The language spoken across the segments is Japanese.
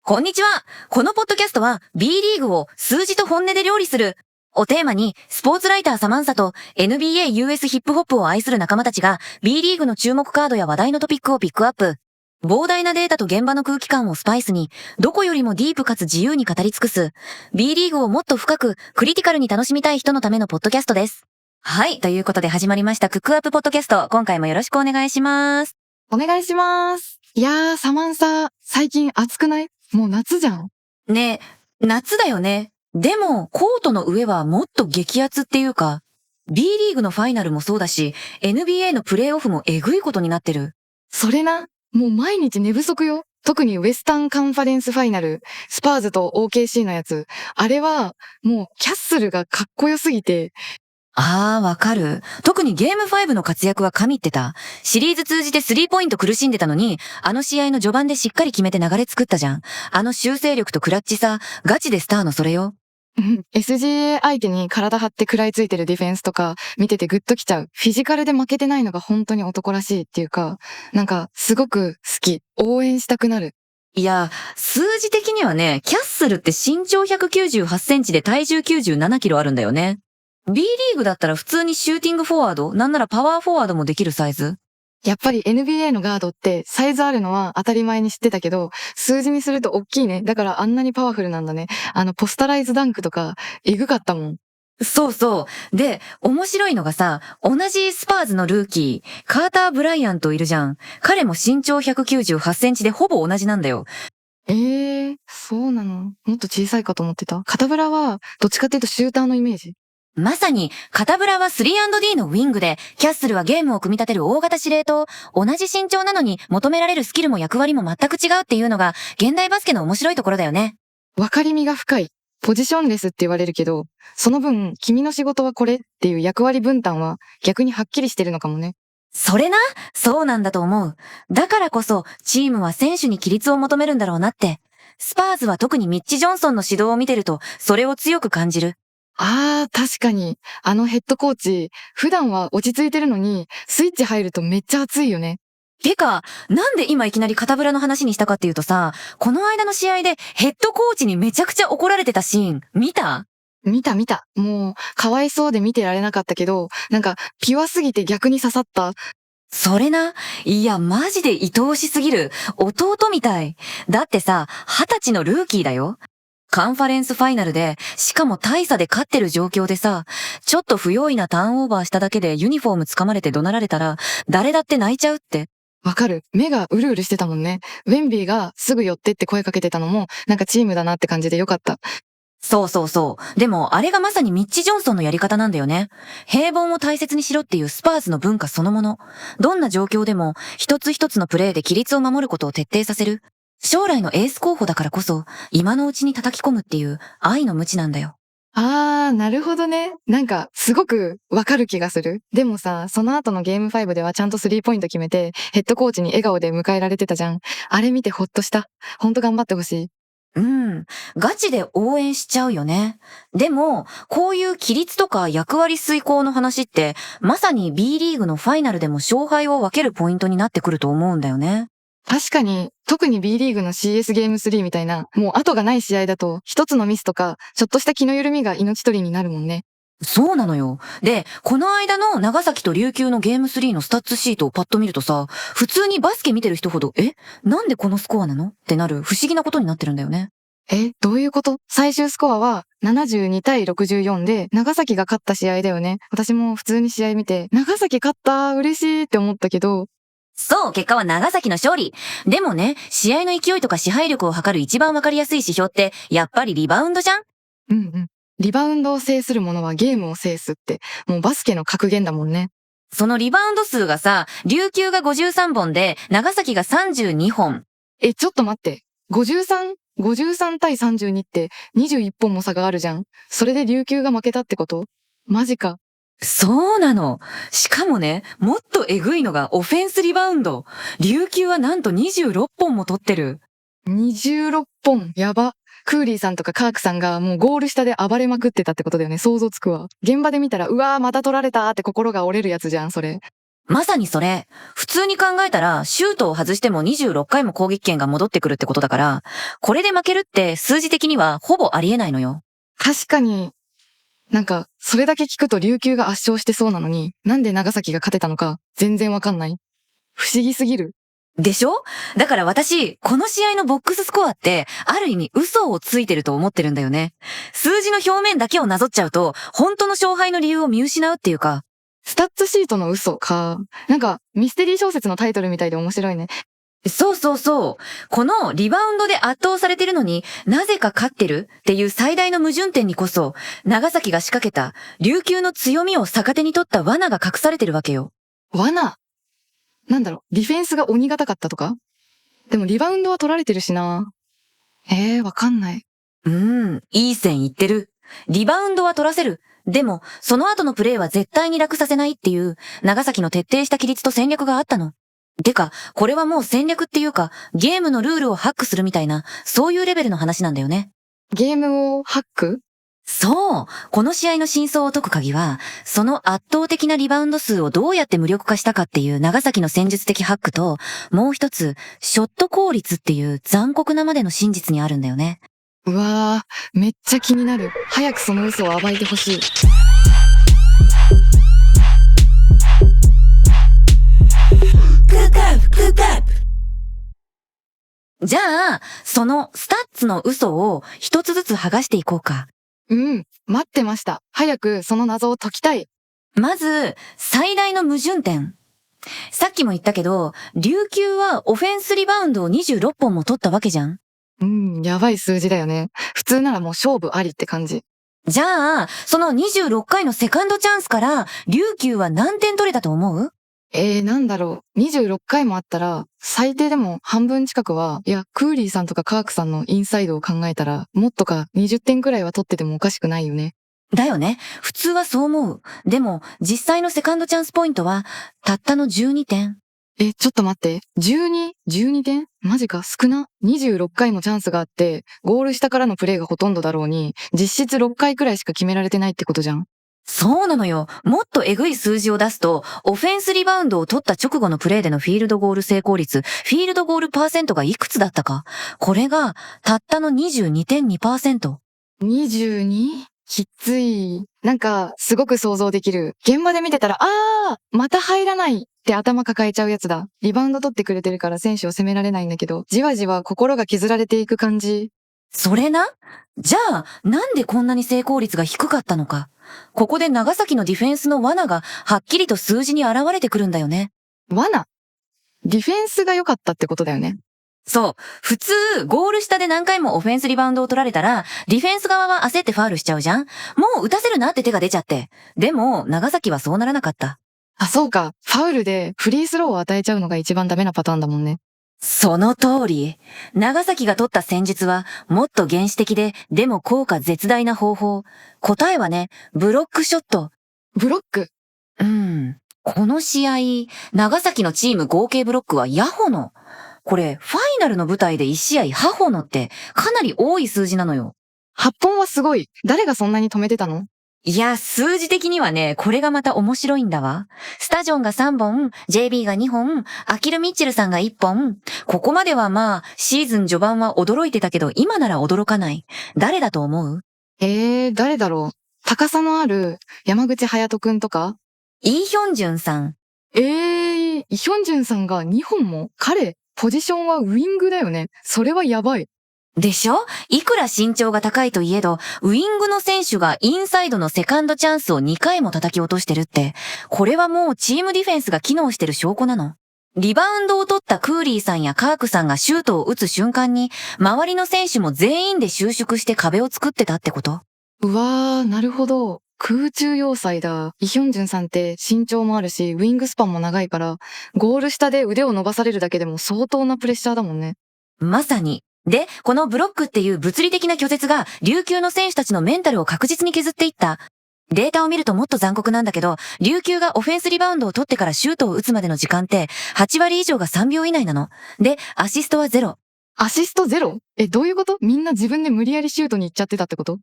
こんにちは。このポッドキャストは B リーグを数字と本音で料理するをテーマに、スポーツライターサマンサと NBA US ヒップホップを愛する仲間たちが B リーグの注目カードや話題のトピックをピックアップ。膨大なデータと現場の空気感をスパイスに、どこよりもディープかつ自由に語り尽くす B リーグをもっと深くクリティカルに楽しみたい人のためのポッドキャストです。はい。ということで始まりましたクックアップポッドキャスト。今回もよろしくお願いします。お願いします。いやー、サマンサ、最近暑くない？もう夏じゃん。ねえ、夏だよね。でも、コートの上はもっと激アツっていうか、B リーグのファイナルもそうだし、NBA のプレイオフもえぐいことになってる。それな、もう毎日寝不足よ。特にウェスタンカンファレンスファイナル、スパーズと OKC のやつ。あれは、もうキャッスルがかっこよすぎて、わかる。特にゲーム5の活躍は神ってた。シリーズ通じてスリーポイント苦しんでたのに、あの試合の序盤でしっかり決めて流れ作ったじゃん。あの修正力とクラッチさ、ガチでスターのそれよ。SGA 相手に体張って食らいついてるディフェンスとか見ててグッときちゃう。フィジカルで負けてないのが本当に男らしいっていうか、なんかすごく好き。応援したくなる。いや、数字的にはね、キャッスルって身長198センチで体重97キロあるんだよね。B リーグだったら普通にシューティングフォワード、なんならパワーフォワードもできるサイズ。やっぱり NBA のガードってサイズあるのは当たり前に知ってたけど、数字にすると大きいね。だからあんなにパワフルなんだね。ポスタライズダンクとか、えぐかったもん。そうそう。で、面白いのがさ、同じスパーズのルーキー、カーター・ブライアントいるじゃん。彼も身長198センチでほぼ同じなんだよ。そうなの？もっと小さいかと思ってた。肩ブラは、どっちかっていうとシューターのイメージ。まさに、カブラは 3&D のウィングで、キャッスルはゲームを組み立てる大型司令塔。同じ身長なのに求められるスキルも役割も全く違うっていうのが、現代バスケの面白いところだよね。わかりみが深い。ポジションレスって言われるけど、その分、君の仕事はこれっていう役割分担は逆にはっきりしてるのかもね。それな、そうなんだと思う。だからこそ、チームは選手に規律を求めるんだろうなって。スパーズは特にミッチ・ジョンソンの指導を見てると、それを強く感じる。確かに。あのヘッドコーチ、普段は落ち着いてるのに、スイッチ入るとめっちゃ熱いよね。てか、なんで今いきなりカブラの話にしたかっていうとさ、この間の試合でヘッドコーチにめちゃくちゃ怒られてたシーン、見た？見た。もう、かわいそうで見てられなかったけど、なんか、ピュアすぎて逆に刺さった。それな。いや、マジで愛おしすぎる。弟みたい。だってさ、20歳のルーキーだよ。カンファレンスファイナルで、しかも大差で勝ってる状況でさ、ちょっと不用意なターンオーバーしただけでユニフォーム掴まれて怒鳴られたら、誰だって泣いちゃうって。わかる。目がうるうるしてたもんね。ウェンビーがすぐ寄ってって声かけてたのも、なんかチームだなって感じでよかった。そうそうそう。でも、あれがまさにミッチ・ジョンソンのやり方なんだよね。平凡を大切にしろっていうスパーズの文化そのもの。どんな状況でも、一つ一つのプレーで規律を守ることを徹底させる。将来のエース候補だからこそ、今のうちに叩き込むっていう愛の無知なんだよ。なるほどね。なんか、すごくわかる気がする。でもさ、その後のゲーム5ではちゃんとスリーポイント決めて、ヘッドコーチに笑顔で迎えられてたじゃん。あれ見てほっとした。ほんと頑張ってほしい。うん。ガチで応援しちゃうよね。でも、こういう規律とか役割遂行の話って、まさに B リーグのファイナルでも勝敗を分けるポイントになってくると思うんだよね。確かに、特に B リーグの CS ゲーム3みたいな、もう後がない試合だと、一つのミスとか、ちょっとした気の緩みが命取りになるもんね。そうなのよ。で、この間の長崎と琉球のゲーム3のスタッツシートをパッと見るとさ、普通にバスケ見てる人ほど、なんでこのスコアなのってなる不思議なことになってるんだよね。どういうこと？最終スコアは72対64で、長崎が勝った試合だよね。私も普通に試合見て、長崎勝った嬉しいって思ったけど、そう、結果は長崎の勝利。でもね、試合の勢いとか支配力を測る一番わかりやすい指標って、やっぱりリバウンドじゃん？うん。リバウンドを制する者はゲームを制すって、もうバスケの格言だもんね。そのリバウンド数がさ、琉球が53本で、長崎が32本。ちょっと待って。53対32って21本も差があるじゃん。それで琉球が負けたってこと？マジか。そうなの。しかもね、もっとえぐいのがオフェンスリバウンド。琉球はなんと26本も取ってる。26本、やば。クーリーさんとかカークさんがもうゴール下で暴れまくってたってことだよね。想像つくわ。現場で見たら、うわーまた取られたって心が折れるやつじゃん、それ。まさにそれ。普通に考えたら、シュートを外しても26回も攻撃権が戻ってくるってことだから、これで負けるって数字的にはほぼありえないのよ。確かに、なんか、それだけ聞くと琉球が圧勝してそうなのに、なんで長崎が勝てたのか全然わかんない。不思議すぎる。でしょ？だから私、この試合のボックススコアって、ある意味嘘をついてると思ってるんだよね。数字の表面だけをなぞっちゃうと、本当の勝敗の理由を見失うっていうか。スタッツシートの嘘か。なんか、ミステリー小説のタイトルみたいで面白いね。そうそうそう。このリバウンドで圧倒されてるのになぜか勝ってるっていう最大の矛盾点にこそ、長崎が仕掛けた琉球の強みを逆手に取った罠が隠されてるわけよ。罠。なんだろう、ディフェンスが鬼堅かったとか？でもリバウンドは取られてるしな。わかんない。いい線いってる。リバウンドは取らせる。でも、その後のプレーは絶対に楽させないっていう、長崎の徹底した規律と戦略があったの。てか、これはもう戦略っていうか、ゲームのルールをハックするみたいな、そういうレベルの話なんだよね。ゲームをハック？そう。この試合の真相を解く鍵は、その圧倒的なリバウンド数をどうやって無力化したかっていう長崎の戦術的ハックと、もう一つ、ショット効率っていう残酷なまでの真実にあるんだよね。うわー、めっちゃ気になる。早くその嘘を暴いてほしい。じゃあ、そのスタッツの嘘を一つずつ剥がしていこうか。待ってました。早くその謎を解きたい。まず、最大の矛盾点。さっきも言ったけど、琉球はオフェンスリバウンドを26本も取ったわけじゃん。やばい数字だよね。普通ならもう勝負ありって感じ。じゃあ、その26回のセカンドチャンスから、琉球は何点取れたと思う？なんだろう。26回もあったら、最低でも半分近くは、いや、クーリーさんとかカークさんのインサイドを考えたら、もっとか20点くらいは取っててもおかしくないよね。だよね。普通はそう思う。でも、実際のセカンドチャンスポイントは、たったの12点。ちょっと待って。12点マジか、少な。26回もチャンスがあって、ゴール下からのプレーがほとんどだろうに、実質6回くらいしか決められてないってことじゃん。そうなのよ。もっとエグい数字を出すと、オフェンスリバウンドを取った直後のプレーでのフィールドゴール成功率、フィールドゴールパーセントがいくつだったか。これが、たったの 22.2%。22？ きつい。なんか、すごく想像できる。現場で見てたら、また入らないって頭抱えちゃうやつだ。リバウンド取ってくれてるから選手を責められないんだけど、じわじわ心が削られていく感じ。それな？じゃあ、なんでこんなに成功率が低かったのか。ここで長崎のディフェンスの罠がはっきりと数字に現れてくるんだよね。罠？ディフェンスが良かったってことだよね。そう。普通、ゴール下で何回もオフェンスリバウンドを取られたら、ディフェンス側は焦ってファールしちゃうじゃん？もう打たせるなって手が出ちゃって。でも、長崎はそうならなかった。そうか。ファウルでフリースローを与えちゃうのが一番ダメなパターンだもんね。その通り。長崎が取った戦術は、もっと原始的で、でも効果絶大な方法。答えはね、ブロックショット。ブロック？この試合、長崎のチーム合計ブロックはヤホの。これ、ファイナルの舞台で1試合ハホのって、かなり多い数字なのよ。 8本はすごい。誰がそんなに止めてたの？いや、数字的にはね、これがまた面白いんだわ。スタジョンが3本、JB が2本、アキル・ミッチェルさんが1本。ここまではまあ、シーズン序盤は驚いてたけど、今なら驚かない。誰だと思う？誰だろう。高さのある山口隼人くんとか？イ・ヒョンジュンさん。イ・ヒョンジュンさんが2本も？彼、ポジションはウィングだよね。それはやばい。でしょ？いくら身長が高いといえど、ウィングの選手がインサイドのセカンドチャンスを2回も叩き落としてるって、これはもうチームディフェンスが機能してる証拠なの。リバウンドを取ったクーリーさんやカークさんがシュートを打つ瞬間に、周りの選手も全員で収縮して壁を作ってたってこと？うわー、なるほど。空中要塞だ。イ・ヒョンジュンさんって身長もあるし、ウィングスパンも長いから、ゴール下で腕を伸ばされるだけでも相当なプレッシャーだもんね。まさに。で、このブロックっていう物理的な拒絶が琉球の選手たちのメンタルを確実に削っていった。データを見るともっと残酷なんだけど、琉球がオフェンスリバウンドを取ってからシュートを打つまでの時間って8割以上が3秒以内なの。で、アシストはゼロ。アシストゼロ？どういうこと？みんな自分で無理やりシュートに行っちゃってたってこと？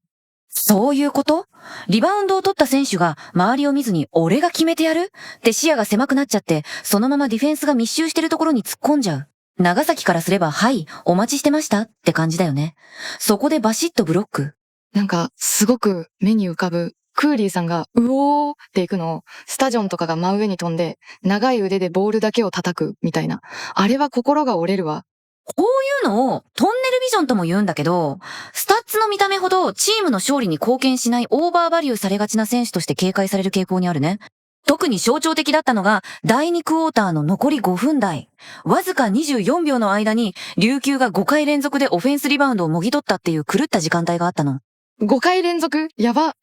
そういうこと？リバウンドを取った選手が周りを見ずに俺が決めてやるって視野が狭くなっちゃって、そのままディフェンスが密集してるところに突っ込んじゃう。長崎からすれば、はい、お待ちしてましたって感じだよね。そこでバシッとブロック。なんか、すごく目に浮かぶ。クーリーさんが、うおーって行くのを、スタジョンとかが真上に飛んで、長い腕でボールだけを叩く、みたいな。あれは心が折れるわ。こういうのをトンネルビジョンとも言うんだけど、スタッツの見た目ほどチームの勝利に貢献しないオーバーバリューされがちな選手として警戒される傾向にあるね。特に象徴的だったのが、第2クォーターの残り5分台。わずか24秒の間に、琉球が5回連続でオフェンスリバウンドをもぎ取ったっていう狂った時間帯があったの。5回連続やば。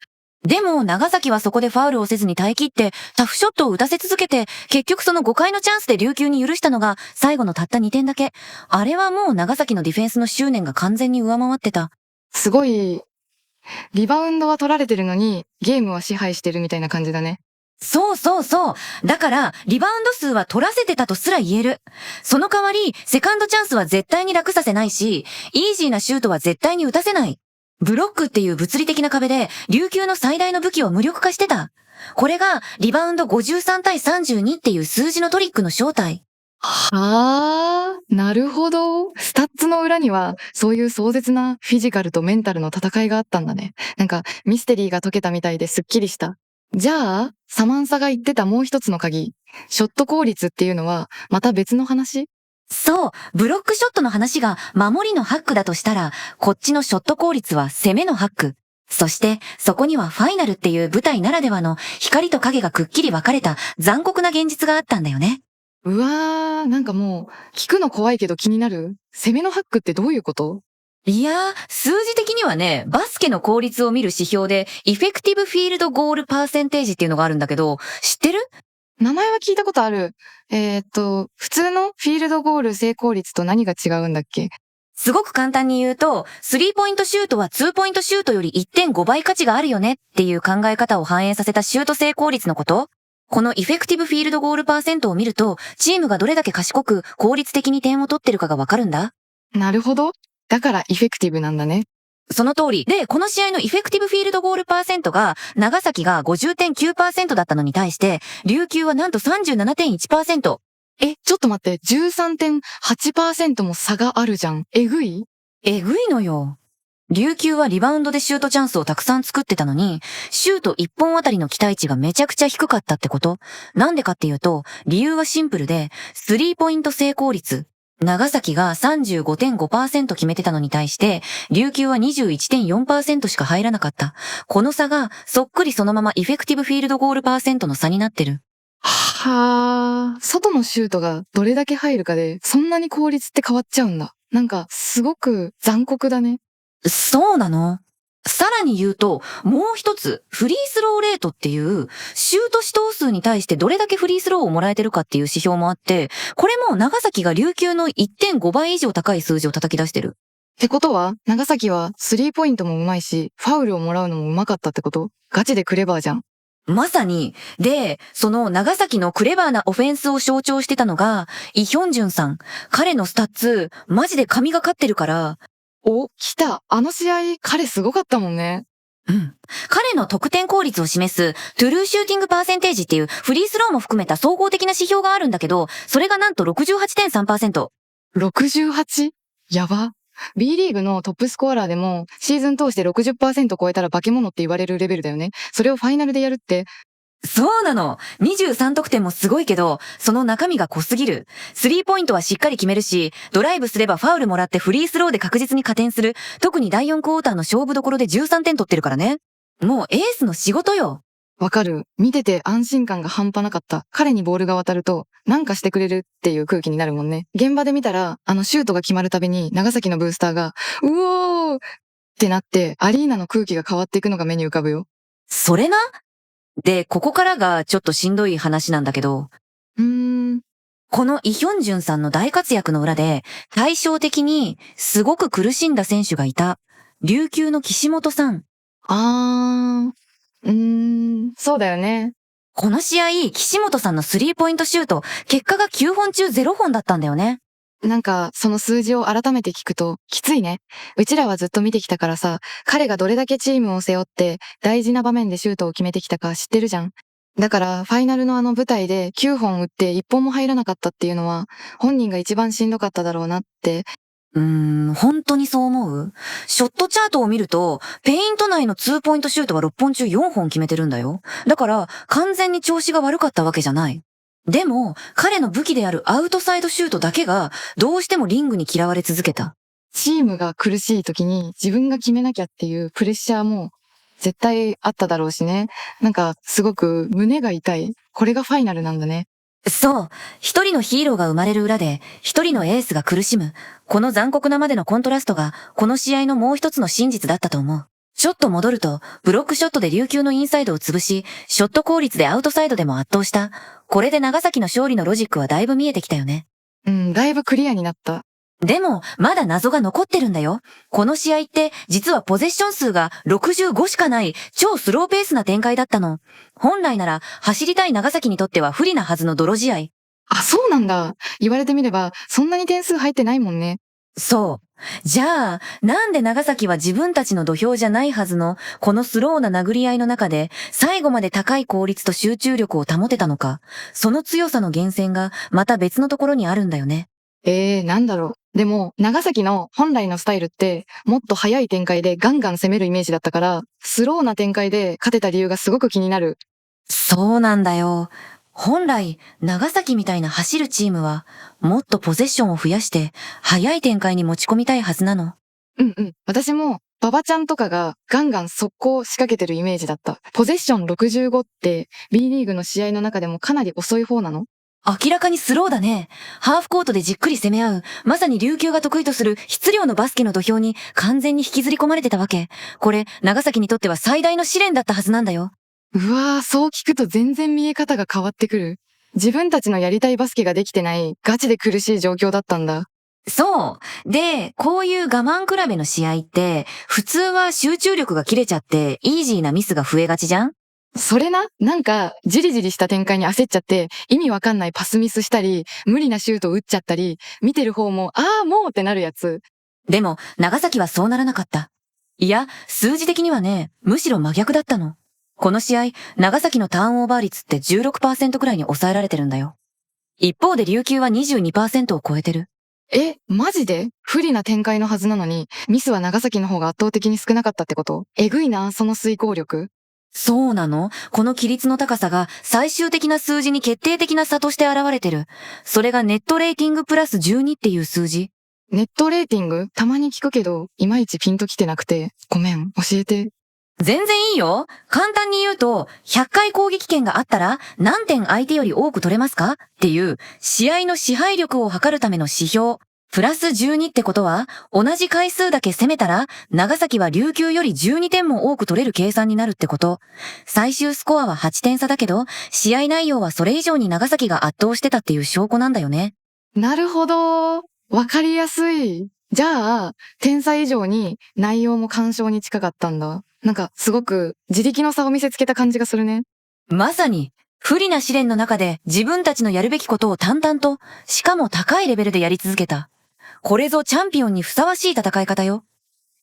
でも、長崎はそこでファウルをせずに耐え切って、タフショットを打たせ続けて、結局その5回のチャンスで琉球に許したのが、最後のたった2点だけ。あれはもう長崎のディフェンスの執念が完全に上回ってた。すごい、リバウンドは取られてるのに、ゲームは支配してるみたいな感じだね。そうそうそう。だから、リバウンド数は取らせてたとすら言える。その代わり、セカンドチャンスは絶対に楽させないし、イージーなシュートは絶対に打たせない。ブロックっていう物理的な壁で、琉球の最大の武器を無力化してた。これが、リバウンド53対32っていう数字のトリックの正体。なるほど。スタッツの裏には、そういう壮絶なフィジカルとメンタルの戦いがあったんだね。なんか、ミステリーが解けたみたいですっきりした。じゃあ、サマンサが言ってたもう一つの鍵、ショット効率っていうのは、また別の話？そう、ブロックショットの話が守りのハックだとしたら、こっちのショット効率は攻めのハック。そして、そこにはファイナルっていう舞台ならではの光と影がくっきり分かれた残酷な現実があったんだよね。うわー、なんかもう、聞くの怖いけど気になる。攻めのハックってどういうこと？いやー、数字的にはね、バスケの効率を見る指標で、イフェクティブフィールドゴールパーセンテージっていうのがあるんだけど、知ってる？名前は聞いたことある。普通のフィールドゴール成功率と何が違うんだっけ？すごく簡単に言うと、スリーポイントシュートはツーポイントシュートより 1.5 倍価値があるよねっていう考え方を反映させたシュート成功率のこと？このイフェクティブフィールドゴールパーセントを見ると、チームがどれだけ賢く効率的に点を取ってるかがわかるんだ。なるほど。だからイフェクティブなんだね。その通り。で、この試合のイフェクティブフィールドゴールパーセントが、長崎が 50.9% だったのに対して、琉球はなんと 37.1%。ちょっと待って、13.8% も差があるじゃん。えぐい？えぐいのよ。琉球はリバウンドでシュートチャンスをたくさん作ってたのに、シュート1本あたりの期待値がめちゃくちゃ低かったってこと？なんでかっていうと、理由はシンプルで、スリーポイント成功率。長崎が 35.5% 決めてたのに対して、琉球は 21.4% しか入らなかった。この差が、そっくりそのままイフェクティブフィールドゴールパーセントの差になってる。はあ、外のシュートがどれだけ入るかで、そんなに効率って変わっちゃうんだ。なんか、すごく残酷だね。そうなの？さらに言うと、もう一つ、フリースローレートっていう、シュート試投数に対してどれだけフリースローをもらえてるかっていう指標もあって、これも長崎が琉球の 1.5 倍以上高い数字を叩き出してる。ってことは、長崎はスリーポイントも上手いし、ファウルをもらうのも上手かったってこと？ガチでクレバーじゃん。まさに。で、その長崎のクレバーなオフェンスを象徴してたのが、イ・ヒョンジュンさん。彼のスタッツ、マジで神がかってるから、お、来た。あの試合、彼すごかったもんね。うん。彼の得点効率を示す、トゥルーシューティングパーセンテージっていうフリースローも含めた総合的な指標があるんだけど、それがなんと 68.3%。68？ やば。B リーグのトップスコアラーでも、シーズン通して 60% 超えたら化け物って言われるレベルだよね。それをファイナルでやるって、そうなの。23得点もすごいけど、その中身が濃すぎる。スリーポイントはしっかり決めるし、ドライブすればファウルもらってフリースローで確実に加点する。特に第4クォーターの勝負どころで13点取ってるからね。もうエースの仕事よ。わかる。見てて安心感が半端なかった。彼にボールが渡ると、なんかしてくれるっていう空気になるもんね。現場で見たら、シュートが決まるたびに、長崎のブースターが、うおーってなって、アリーナの空気が変わっていくのが目に浮かぶよ。それな。で、ここからがちょっとしんどい話なんだけど、このイ・ヒョンジュンさんの大活躍の裏で、対照的にすごく苦しんだ選手がいた。琉球の岸本さん。そうだよね。この試合、岸本さんのスリーポイントシュート、結果が9本中0本だったんだよね。なんか、その数字を改めて聞くと、きついね。うちらはずっと見てきたからさ、彼がどれだけチームを背負って、大事な場面でシュートを決めてきたか知ってるじゃん。だから、ファイナルのあの舞台で9本打って1本も入らなかったっていうのは、本人が一番しんどかっただろうなって。本当にそう思う？ショットチャートを見ると、ペイント内の2ポイントシュートは6本中4本決めてるんだよ。だから、完全に調子が悪かったわけじゃない。でも、彼の武器であるアウトサイドシュートだけが、どうしてもリングに嫌われ続けた。チームが苦しい時に自分が決めなきゃっていうプレッシャーも絶対あっただろうしね。なんか、すごく胸が痛い。これがファイナルなんだね。そう。一人のヒーローが生まれる裏で、一人のエースが苦しむ。この残酷なまでのコントラストが、この試合のもう一つの真実だったと思う。ちょっと戻ると、ブロックショットで琉球のインサイドを潰し、ショット効率でアウトサイドでも圧倒した。これで長崎の勝利のロジックはだいぶ見えてきたよね。だいぶクリアになった。でも、まだ謎が残ってるんだよ。この試合って、実はポゼッション数が65しかない超スローペースな展開だったの。本来なら、走りたい長崎にとっては不利なはずの泥試合。あ、そうなんだ。言われてみれば、そんなに点数入ってないもんね。そう。じゃあ、なんで長崎は自分たちの土俵じゃないはずの、このスローな殴り合いの中で、最後まで高い効率と集中力を保てたのか、その強さの源泉が、また別のところにあるんだよね。なんだろう。でも、長崎の本来のスタイルって、もっと速い展開でガンガン攻めるイメージだったから、スローな展開で勝てた理由がすごく気になる。そうなんだよ。本来、長崎みたいな走るチームは、もっとポゼッションを増やして、速い展開に持ち込みたいはずなの。私も、馬場ちゃんとかがガンガン速攻仕掛けてるイメージだった。ポゼッション65って B リーグの試合の中でもかなり遅い方なの？明らかにスローだね。ハーフコートでじっくり攻め合う、まさに琉球が得意とする質量のバスケの土俵に完全に引きずり込まれてたわけ。これ、長崎にとっては最大の試練だったはずなんだよ。うわー、そう聞くと全然見え方が変わってくる。自分たちのやりたいバスケができてないガチで苦しい状況だったんだ。そう。で、こういう我慢比べの試合って、普通は集中力が切れちゃって、イージーなミスが増えがちじゃん？それな、なんか、じりじりした展開に焦っちゃって、意味わかんないパスミスしたり、無理なシュート打っちゃったり、見てる方も、もうってなるやつ。でも、長崎はそうならなかった。いや、数字的にはね、むしろ真逆だったの。この試合、長崎のターンオーバー率って 16% くらいに抑えられてるんだよ。一方で琉球は 22% を超えてる。マジで不利な展開のはずなのに、ミスは長崎の方が圧倒的に少なかったってこと？えぐいな、その遂行力。そうなの？この規律の高さが最終的な数字に決定的な差として現れてる。それがネットレーティングプラス12っていう数字。ネットレーティングたまに聞くけど、いまいちピンときてなくて、ごめん、教えて。全然いいよ。簡単に言うと、100回攻撃権があったら何点相手より多く取れますかっていう試合の支配力を測るための指標。プラス12ってことは、同じ回数だけ攻めたら、長崎は琉球より12点も多く取れる計算になるってこと。最終スコアは8点差だけど、試合内容はそれ以上に長崎が圧倒してたっていう証拠なんだよね。なるほど。わかりやすい。じゃあ、点差以上に内容も干渉に近かったんだ。なんか、すごく自力の差を見せつけた感じがするね。まさに、不利な試練の中で自分たちのやるべきことを淡々と、しかも高いレベルでやり続けた。これぞチャンピオンにふさわしい戦い方よ。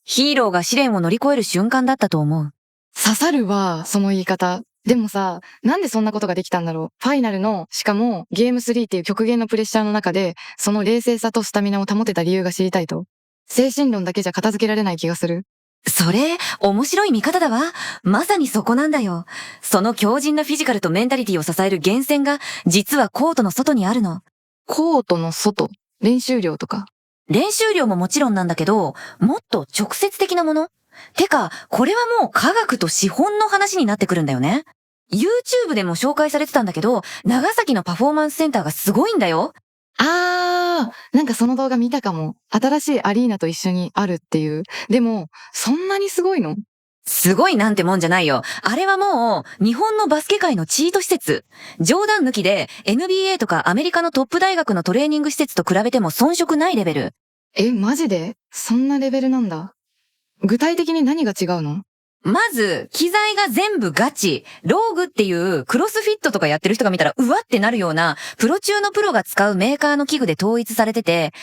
ヒーローが試練を乗り越える瞬間だったと思う。刺さるわ、その言い方。でもさ、なんでそんなことができたんだろう。ファイナルの、しかもゲーム3っていう極限のプレッシャーの中で、その冷静さとスタミナを保てた理由が知りたいと。精神論だけじゃ片付けられない気がする。それ、面白い見方だわ。まさにそこなんだよ。その強靭なフィジカルとメンタリティを支える源泉が、実はコートの外にあるの。コートの外、練習量とか。練習量ももちろんなんだけど、もっと直接的なもの？てか、これはもう科学と資本の話になってくるんだよね。YouTube でも紹介されてたんだけど、長崎のパフォーマンスセンターがすごいんだよ。なんかその動画見たかも。新しいアリーナと一緒にあるっていう。でも、そんなにすごいの？すごいなんてもんじゃないよ。あれはもう、日本のバスケ界のチート施設。冗談抜きで、NBA とかアメリカのトップ大学のトレーニング施設と比べても遜色ないレベル。マジで？そんなレベルなんだ。具体的に何が違うの？まず、機材が全部ガチ。ローグっていうクロスフィットとかやってる人が見たらうわってなるような、プロ中のプロが使うメーカーの器具で統一されてて、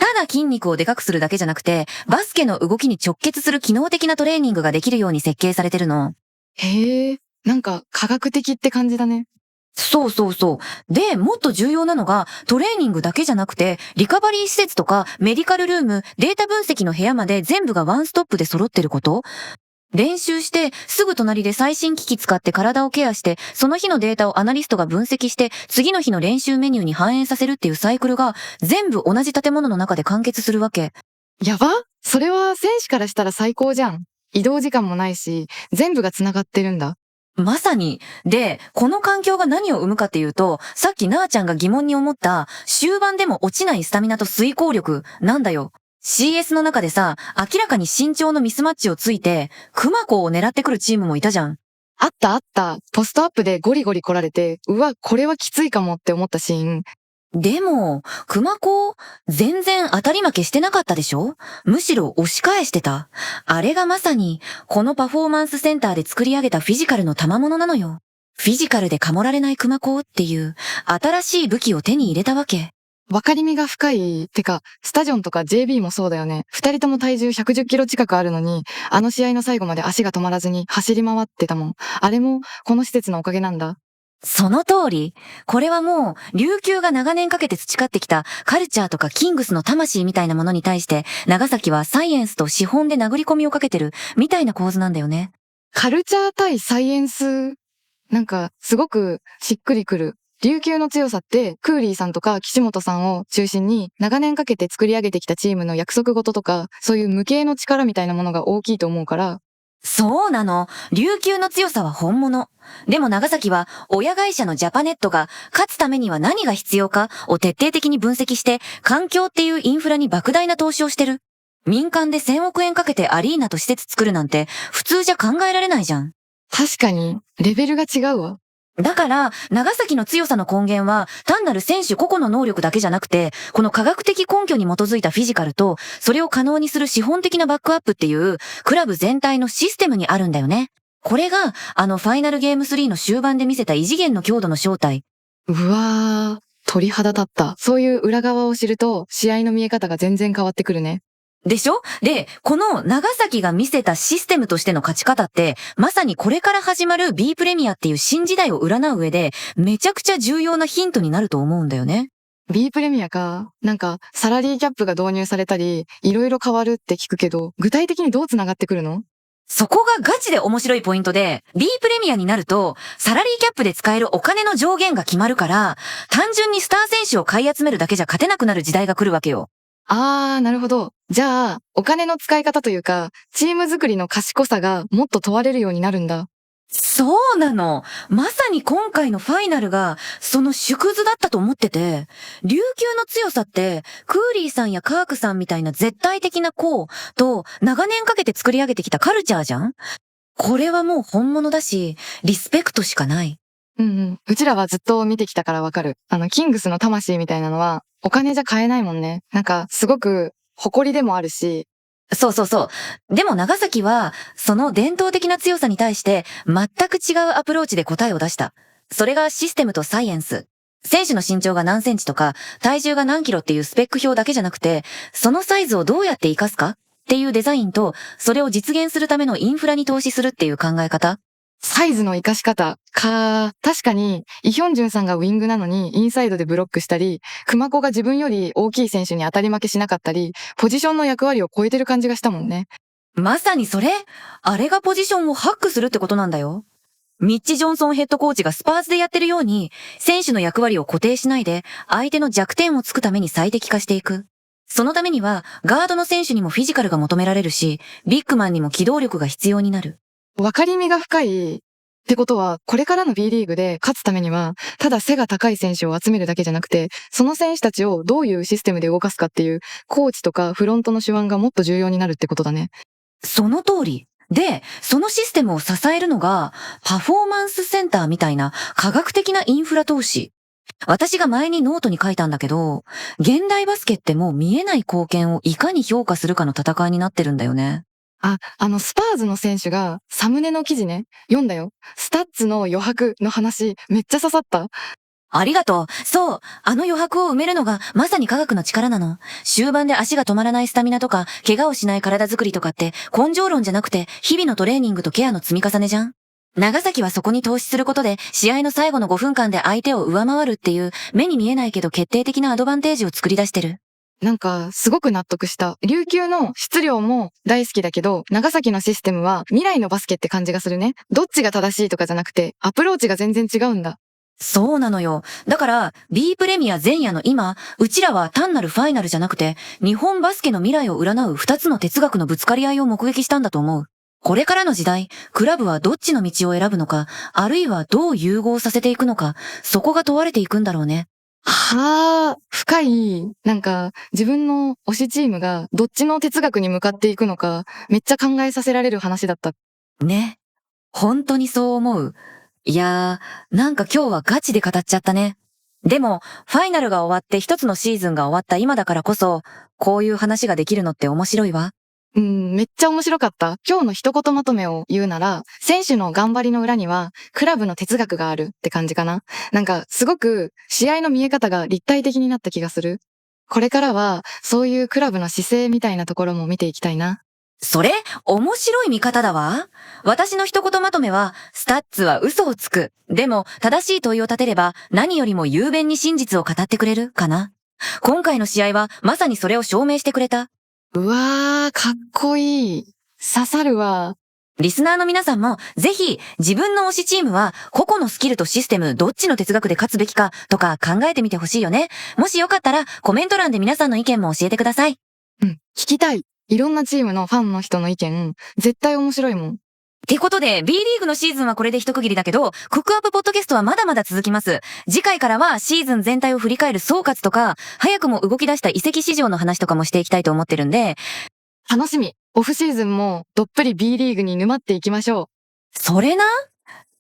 ただ筋肉をでかくするだけじゃなくて、バスケの動きに直結する機能的なトレーニングができるように設計されてるの。へえ、なんか科学的って感じだね。そうそうそう。で、もっと重要なのが、トレーニングだけじゃなくて、リカバリー施設とか、メディカルルーム、データ分析の部屋まで全部がワンストップで揃ってること。練習して、すぐ隣で最新機器使って体をケアして、その日のデータをアナリストが分析して、次の日の練習メニューに反映させるっていうサイクルが、全部同じ建物の中で完結するわけ。やば？それは選手からしたら最高じゃん。移動時間もないし、全部が繋がってるんだ。まさに。で、この環境が何を生むかっていうと、さっきなーちゃんが疑問に思った、終盤でも落ちないスタミナと遂行力、なんだよ。CS の中でさ、明らかに身長のミスマッチをついて、クマコを狙ってくるチームもいたじゃん。あったあった。ポストアップでゴリゴリ来られて、うわ、これはきついかもって思ったシーン。でも、クマコ、全然当たり負けしてなかったでしょ？むしろ押し返してた。あれがまさに、このパフォーマンスセンターで作り上げたフィジカルの賜物なのよ。フィジカルでかもられないクマコっていう、新しい武器を手に入れたわけ。わかりみが深い。てか、スタジョンとか JB もそうだよね。二人とも体重110キロ近くあるのに、あの試合の最後まで足が止まらずに走り回ってたもん。あれも、この施設のおかげなんだ。その通り。これはもう、琉球が長年かけて培ってきたカルチャーとかキングスの魂みたいなものに対して、長崎はサイエンスと資本で殴り込みをかけてる、みたいな構図なんだよね。カルチャー対サイエンス、なんか、すごくしっくりくる。琉球の強さって、クーリーさんとか岸本さんを中心に長年かけて作り上げてきたチームの約束事とか、そういう無形の力みたいなものが大きいと思うから、そうなの。琉球の強さは本物。でも長崎は親会社のジャパネットが勝つためには何が必要かを徹底的に分析して環境っていうインフラに莫大な投資をしてる。民間で1000億円かけてアリーナと施設作るなんて普通じゃ考えられないじゃん。確かに、レベルが違うわ。だから、長崎の強さの根源は、単なる選手個々の能力だけじゃなくて、この科学的根拠に基づいたフィジカルと、それを可能にする資本的なバックアップっていう、クラブ全体のシステムにあるんだよね。これが、ファイナルゲーム3の終盤で見せた異次元の強度の正体。うわー、鳥肌立った。そういう裏側を知ると、試合の見え方が全然変わってくるね。でしょ？で、この長崎が見せたシステムとしての勝ち方って、まさにこれから始まる B プレミアっていう新時代を占う上で、めちゃくちゃ重要なヒントになると思うんだよね。B プレミアか。なんか、サラリーキャップが導入されたり、いろいろ変わるって聞くけど、具体的にどう繋がってくるの？そこがガチで面白いポイントで、B プレミアになると、サラリーキャップで使えるお金の上限が決まるから、単純にスター選手を買い集めるだけじゃ勝てなくなる時代が来るわけよ。なるほど。じゃあ、お金の使い方というか、チーム作りの賢さがもっと問われるようになるんだ。そうなの。まさに今回のファイナルが、その縮図だったと思ってて、琉球の強さって、クーリーさんやカークさんみたいな絶対的な子と、長年かけて作り上げてきたカルチャーじゃん？これはもう本物だし、リスペクトしかない。うんうん。うちらはずっと見てきたからわかる。キングスの魂みたいなのは、お金じゃ買えないもんね。なんか、すごく、誇りでもあるし、そうそうそう。でも長崎は、その伝統的な強さに対して、全く違うアプローチで答えを出した。それがシステムとサイエンス。選手の身長が何センチとか、体重が何キロっていうスペック表だけじゃなくて、そのサイズをどうやって活かすかっていうデザインと、それを実現するためのインフラに投資するっていう考え方。サイズの活かし方か。確かに、イヒョンジュンさんがウィングなのにインサイドでブロックしたり、クマコが自分より大きい選手に当たり負けしなかったり、ポジションの役割を超えてる感じがしたもんね。まさにそれ。あれがポジションをハックするってことなんだよ。ミッチ・ジョンソンヘッドコーチがスパーズでやってるように、選手の役割を固定しないで、相手の弱点をつくために最適化していく。そのためには、ガードの選手にもフィジカルが求められるし、ビッグマンにも機動力が必要になる。わかりみが深い。ってことは、これからの B リーグで勝つためには、ただ背が高い選手を集めるだけじゃなくて、その選手たちをどういうシステムで動かすかっていう、コーチとかフロントの手腕がもっと重要になるってことだね。その通り。で、そのシステムを支えるのが、パフォーマンスセンターみたいな科学的なインフラ投資。私が前にノートに書いたんだけど、現代バスケってもう見えない貢献をいかに評価するかの戦いになってるんだよね。スパーズの選手がサムネの記事ね、読んだよ。スタッツの余白の話、めっちゃ刺さった。ありがとう。そう。あの余白を埋めるのがまさに科学の力なの。終盤で足が止まらないスタミナとか、怪我をしない体作りとかって根性論じゃなくて日々のトレーニングとケアの積み重ねじゃん。長崎はそこに投資することで試合の最後の5分間で相手を上回るっていう目に見えないけど決定的なアドバンテージを作り出してる。なんか、すごく納得した。琉球の質量も大好きだけど、長崎のシステムは未来のバスケって感じがするね。どっちが正しいとかじゃなくて、アプローチが全然違うんだ。そうなのよ。だから、B プレミア前夜の今、うちらは単なるファイナルじゃなくて、日本バスケの未来を占う二つの哲学のぶつかり合いを目撃したんだと思う。これからの時代、クラブはどっちの道を選ぶのか、あるいはどう融合させていくのか、そこが問われていくんだろうね。はあ、深い。なんか、自分の推しチームがどっちの哲学に向かっていくのか、めっちゃ考えさせられる話だった。ね。本当にそう思う。いやー、なんか今日はガチで語っちゃったね。でも、ファイナルが終わって一つのシーズンが終わった今だからこそ、こういう話ができるのって面白いわ。めっちゃ面白かった。今日の一言まとめを言うなら、選手の頑張りの裏には、クラブの哲学があるって感じかな。なんか、すごく、試合の見え方が立体的になった気がする。これからは、そういうクラブの姿勢みたいなところも見ていきたいな。それ、面白い見方だわ。私の一言まとめは、スタッツは嘘をつく。でも、正しい問いを立てれば、何よりも雄弁に真実を語ってくれる、かな。今回の試合は、まさにそれを証明してくれた。うわー、かっこいい。刺さるわ。リスナーの皆さんも、ぜひ、自分の推しチームは、個々のスキルとシステム、どっちの哲学で勝つべきか、とか考えてみてほしいよね。もしよかったら、コメント欄で皆さんの意見も教えてください。聞きたい。いろんなチームのファンの人の意見、絶対面白いもん。ってことで、B リーグのシーズンはこれで一区切りだけど、クックアップポッドキャストはまだまだ続きます。次回からはシーズン全体を振り返る総括とか、早くも動き出した移籍市場の話とかもしていきたいと思ってるんで、楽しみ。オフシーズンもどっぷり B リーグに沼っていきましょそれな。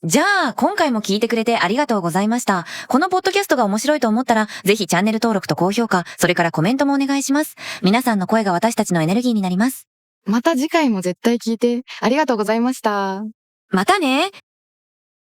じゃあ、今回も聞いてくれてありがとうございました。このポッドキャストが面白いと思ったら、ぜひチャンネル登録と高評価、それからコメントもお願いします。皆さんの声が私たちのエネルギーになります。う。また次回も絶対聞いて。ありがとうございました。またね。